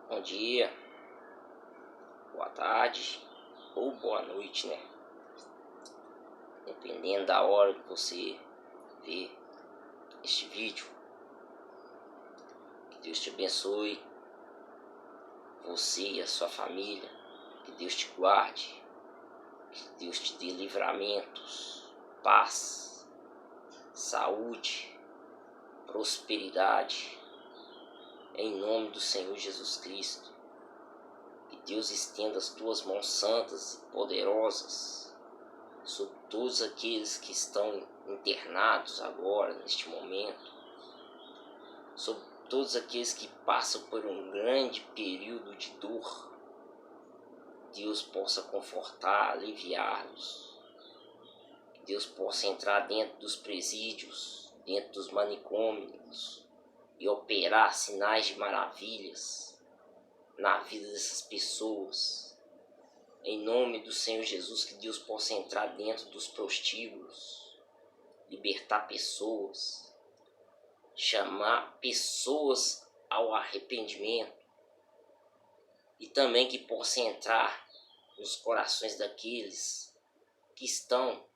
Bom dia, boa tarde ou boa noite, né? Dependendo da hora que você vê este vídeo. Que Deus te abençoe, você e a sua família. Que Deus te guarde. Que Deus te dê livramentos, paz, saúde, prosperidade. Em nome do Senhor Jesus Cristo. Que Deus estenda as tuas mãos santas e poderosas sobre todos aqueles que estão internados agora, neste momento, sobre todos aqueles que passam por um grande período de dor. Deus possa confortar, aliviá-los. Que Deus possa entrar dentro dos presídios, dentro dos manicômios e operar sinais de maravilhas na vida dessas pessoas. Em nome do Senhor Jesus, que Deus possa entrar dentro dos prostíbulos, libertar pessoas, chamar pessoas ao arrependimento e também que possa entrar nos corações daqueles que estão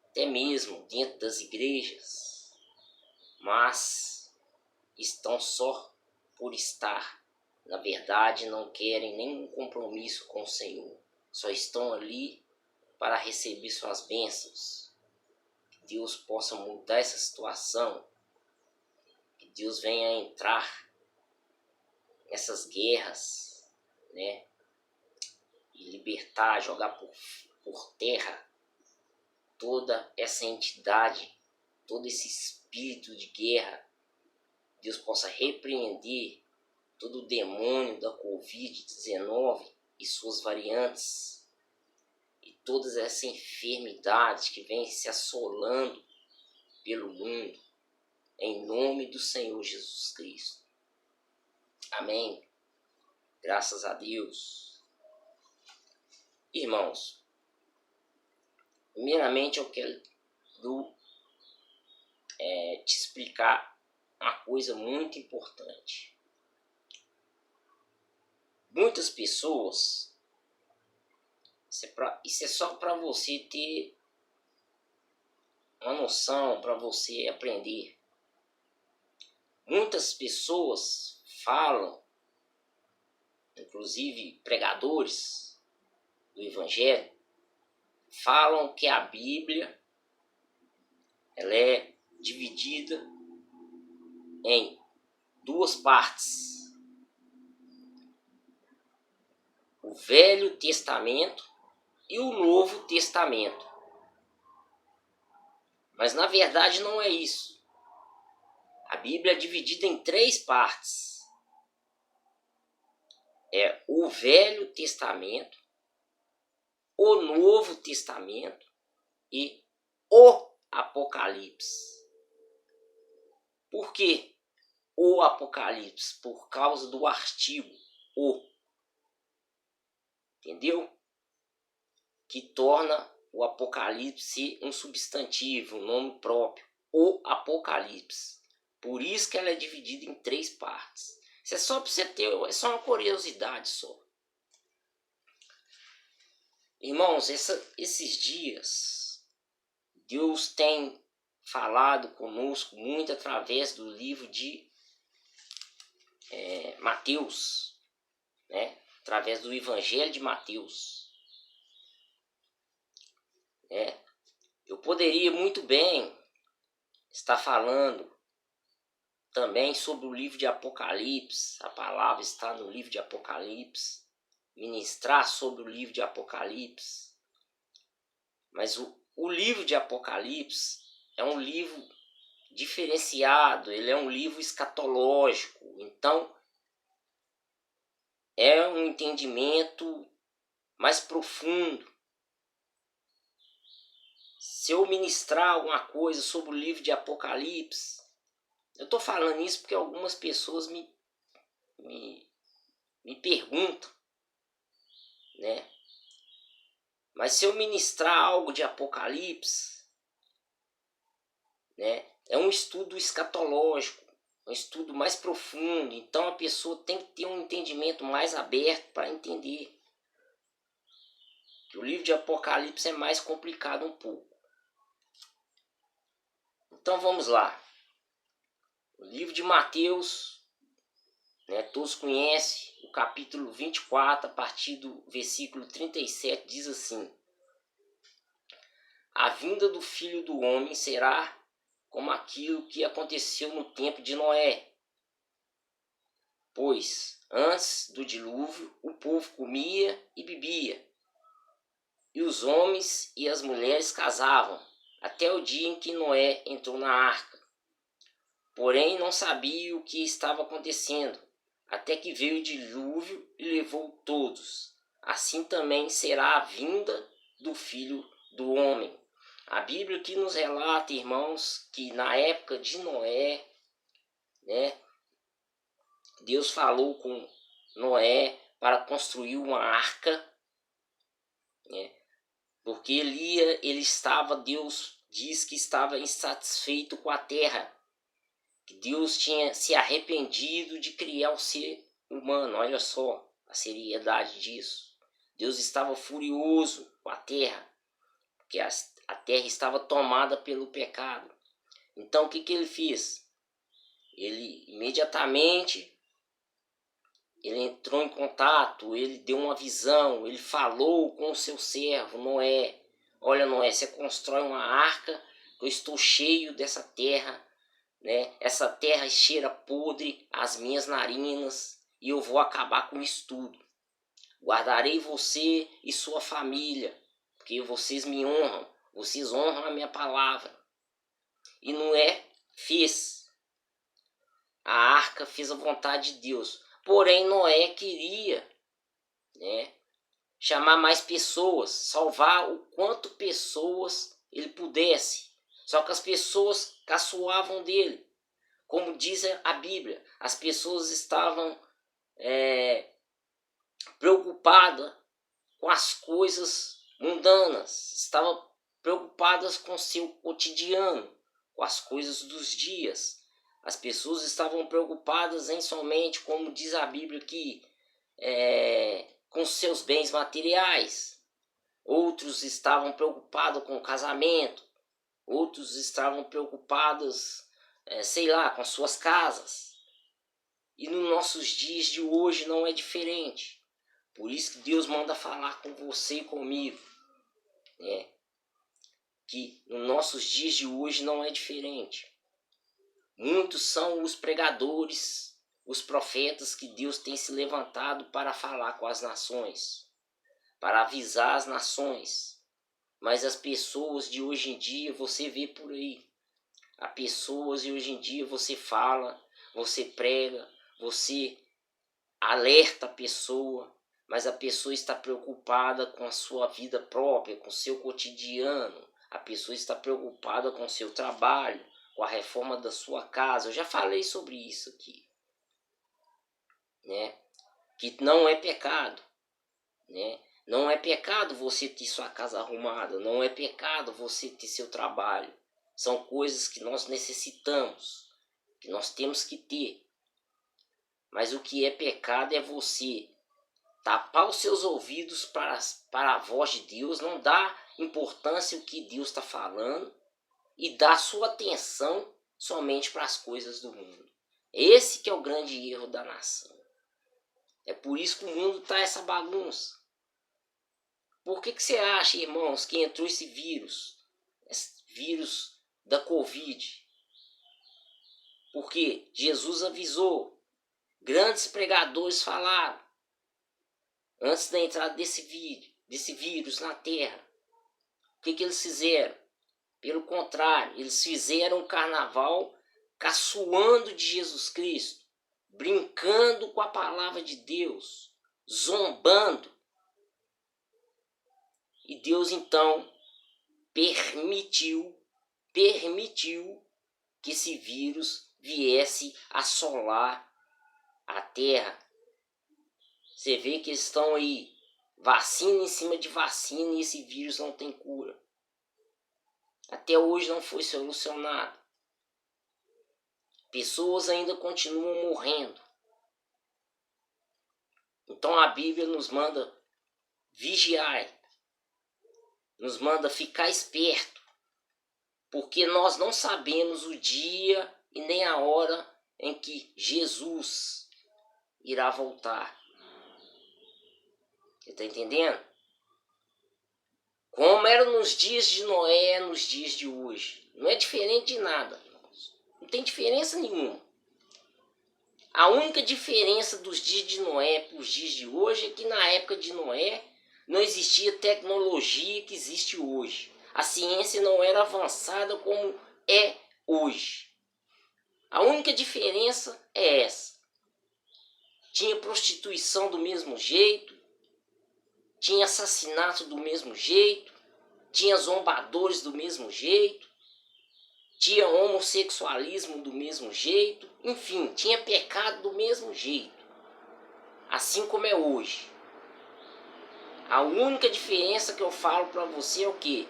até mesmo dentro das igrejas, mas estão só por estar. Na verdade, não querem nenhum compromisso com o Senhor. Só estão ali para receber suas bênçãos. Que Deus possa mudar essa situação. Que Deus venha entrar nessas guerras, né? E libertar, jogar por terra toda essa entidade, todo esse espírito de guerra. Deus possa repreender todo o demônio da Covid-19 e suas variantes, e todas essas enfermidades que vêm se assolando pelo mundo, em nome do Senhor Jesus Cristo. Amém. Graças a Deus. Irmãos, primeiramente eu quero te explicar uma coisa muito importante. Muitas pessoas, isso é só para você ter uma noção, para você aprender. Muitas pessoas falam, inclusive pregadores do Evangelho, falam que a Bíblia ela é dividida em duas partes. O Velho Testamento e o Novo Testamento. Mas na verdade não é isso. A Bíblia é dividida em três partes. É o Velho Testamento, o Novo Testamento e o Apocalipse. Por que o Apocalipse? Por causa do artigo o. Entendeu? Que torna o Apocalipse um substantivo, um nome próprio. O Apocalipse. Por isso que ela é dividida em três partes. Isso é só para você ter, é só uma curiosidade só. Irmãos, esses dias, Deus tem falado conosco muito através do livro de Mateus, né? Através do Evangelho de Mateus. Eu poderia muito bem estar falando também sobre o livro de Apocalipse. A palavra está no livro de Apocalipse. Ministrar sobre o livro de Apocalipse. Mas o livro de Apocalipse é um livro diferenciado, ele é um livro escatológico. Então, é um entendimento mais profundo. Se eu ministrar alguma coisa sobre o livro de Apocalipse, eu estou falando isso porque algumas pessoas me perguntam, né? Mas se eu ministrar algo de Apocalipse, né, é um estudo escatológico. um estudo mais profundo. Então a pessoa tem que ter um entendimento mais aberto para entender que o livro de Apocalipse é mais complicado um pouco. Então vamos lá. O livro de Mateus, todos conhecem, o capítulo 24, a partir do versículo 37, diz assim: a vinda do Filho do Homem será como aquilo que aconteceu no tempo de Noé. Pois, antes do dilúvio, o povo comia e bebia, e os homens e as mulheres casavam, até o dia em que Noé entrou na arca. Porém, não sabia o que estava acontecendo, até que veio o dilúvio e levou todos. Assim também será a vinda do Filho do Homem. A Bíblia aqui nos relata, irmãos, que na época de Noé, Deus falou com Noé para construir uma arca, porque Deus diz que estava insatisfeito com a terra, que Deus tinha se arrependido de criar o ser humano. Olha só a seriedade disso. Deus estava furioso com a terra, porque a terra estava tomada pelo pecado. Então o que ele fez? Ele imediatamente entrou em contato, ele deu uma visão, ele falou com o seu servo Noé. Olha, Noé, você constrói uma arca, eu estou cheio dessa terra, essa terra cheira podre às minhas narinas e eu vou acabar com isso tudo. Guardarei você e sua família, porque vocês me honram, vocês honram a minha palavra. E Noé fez. A arca fez a vontade de Deus. Porém, Noé queria chamar mais pessoas, salvar o quanto pessoas ele pudesse. Só que as pessoas caçoavam dele. Como diz a Bíblia, as pessoas estavam preocupadas com as coisas mundanas, estavam preocupadas com seu cotidiano, com as coisas dos dias. As pessoas estavam preocupadas em somente, como diz a Bíblia aqui, com seus bens materiais. Outros estavam preocupados com o casamento. Outros estavam preocupados, com suas casas. E nos nossos dias de hoje não é diferente. Por isso que Deus manda falar com você e comigo. Que nos nossos dias de hoje não é diferente. Muitos são os pregadores, os profetas que Deus tem se levantado para falar com as nações, para avisar as nações. Mas as pessoas de hoje em dia, você vê por aí. As pessoas de hoje em dia, você fala, você prega, você alerta a pessoa, mas a pessoa está preocupada com a sua vida própria, com o seu cotidiano. A pessoa está preocupada com o seu trabalho, com a reforma da sua casa. Eu já falei sobre isso aqui. Que não é pecado. Não é pecado você ter sua casa arrumada. Não é pecado você ter seu trabalho. São coisas que nós necessitamos, que nós temos que ter. Mas o que é pecado é você tapar os seus ouvidos para a voz de Deus, não dar importância ao que Deus está falando e dar sua atenção somente para as coisas do mundo. Esse que é o grande erro da nação. É por isso que o mundo está essa bagunça. Por que você acha, irmãos, que entrou esse vírus da Covid? Porque Jesus avisou, grandes pregadores falaram, antes da entrada desse vírus na Terra. O que eles fizeram? Pelo contrário, eles fizeram um carnaval caçoando de Jesus Cristo, brincando com a palavra de Deus, zombando. E Deus então permitiu que esse vírus viesse assolar a Terra. Você vê que eles estão aí, vacina em cima de vacina, e esse vírus não tem cura. Até hoje não foi solucionado. Pessoas ainda continuam morrendo. Então a Bíblia nos manda vigiar, nos manda ficar esperto, porque nós não sabemos o dia e nem a hora em que Jesus irá voltar. Você está entendendo? Como era nos dias de Noé, nos dias de hoje. Não é diferente de nada. Não tem diferença nenhuma. A única diferença dos dias de Noé para os dias de hoje é que na época de Noé não existia tecnologia que existe hoje. A ciência não era avançada como é hoje. A única diferença é essa. Tinha prostituição do mesmo jeito, tinha assassinato do mesmo jeito, tinha zombadores do mesmo jeito, tinha homossexualismo do mesmo jeito, enfim, tinha pecado do mesmo jeito, assim como é hoje. A única diferença que eu falo para você é o quê?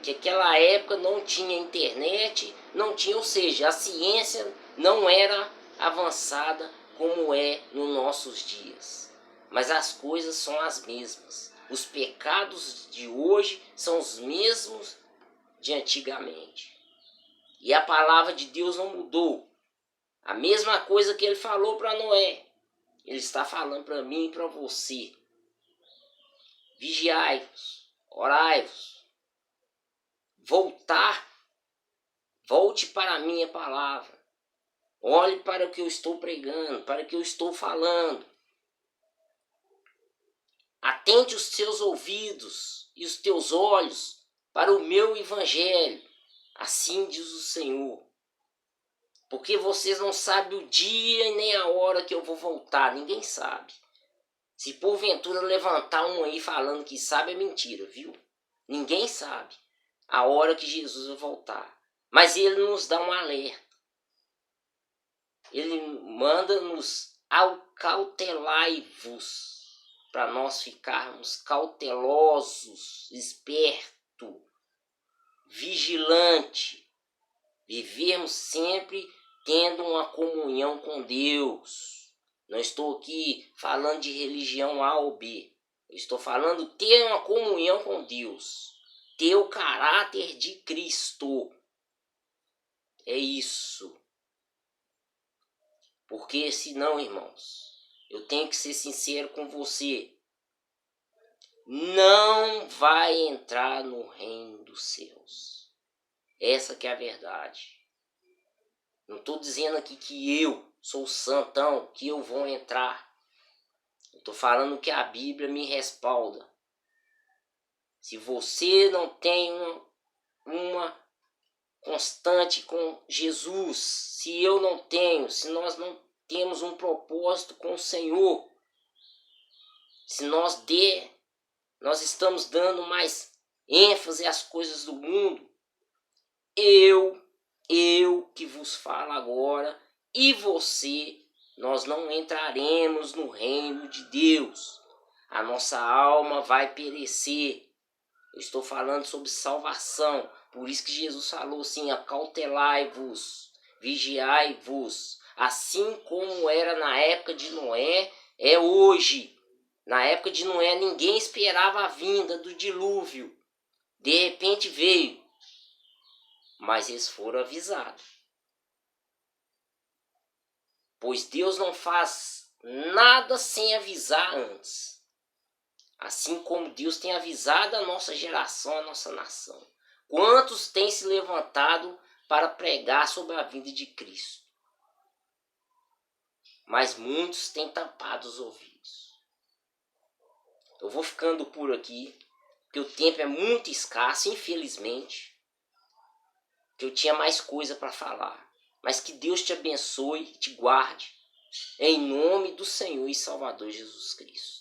Que aquela época não tinha internet, não tinha, ou seja, a ciência não era avançada como é nos nossos dias. Mas as coisas são as mesmas. Os pecados de hoje são os mesmos de antigamente. E a palavra de Deus não mudou. A mesma coisa que ele falou para Noé, ele está falando para mim e para você. Vigiai-vos, orai-vos. Volte para a minha palavra. Olhe para o que eu estou pregando, para o que eu estou falando. Atente os seus ouvidos e os teus olhos para o meu evangelho. Assim diz o Senhor. Porque vocês não sabem o dia e nem a hora que eu vou voltar. Ninguém sabe. Se porventura levantar um aí falando que sabe, é mentira, viu? Ninguém sabe a hora que Jesus vai voltar. Mas ele nos dá um alerta. Ele manda-nos acautelai-vos, para nós ficarmos cautelosos, esperto, vigilante, vivermos sempre tendo uma comunhão com Deus. Não estou aqui falando de religião A ou B. Eu estou falando ter uma comunhão com Deus, ter o caráter de Cristo. É isso. Porque senão, irmãos, eu tenho que ser sincero com você, não vai entrar no reino dos céus. Essa que é a verdade. Não estou dizendo aqui que eu sou santão, que eu vou entrar. Eu estou falando que a Bíblia me respalda. Se você não tem uma constante com Jesus, se eu não tenho, se nós não temos um propósito com o Senhor, se nós estamos dando mais ênfase às coisas do mundo, eu que vos falo agora e você, nós não entraremos no reino de Deus. A nossa alma vai perecer. Eu estou falando sobre salvação. Por isso que Jesus falou assim: acautelai-vos, vigiai-vos. Assim como era na época de Noé, é hoje. Na época de Noé, ninguém esperava a vinda do dilúvio. De repente veio. Mas eles foram avisados. Pois Deus não faz nada sem avisar antes. Assim como Deus tem avisado a nossa geração, a nossa nação. Quantos têm se levantado para pregar sobre a vinda de Cristo? Mas muitos têm tampado os ouvidos. Eu vou ficando por aqui, porque o tempo é muito escasso, infelizmente. Que eu tinha mais coisa para falar. Mas que Deus te abençoe e te guarde. Em nome do Senhor e Salvador Jesus Cristo.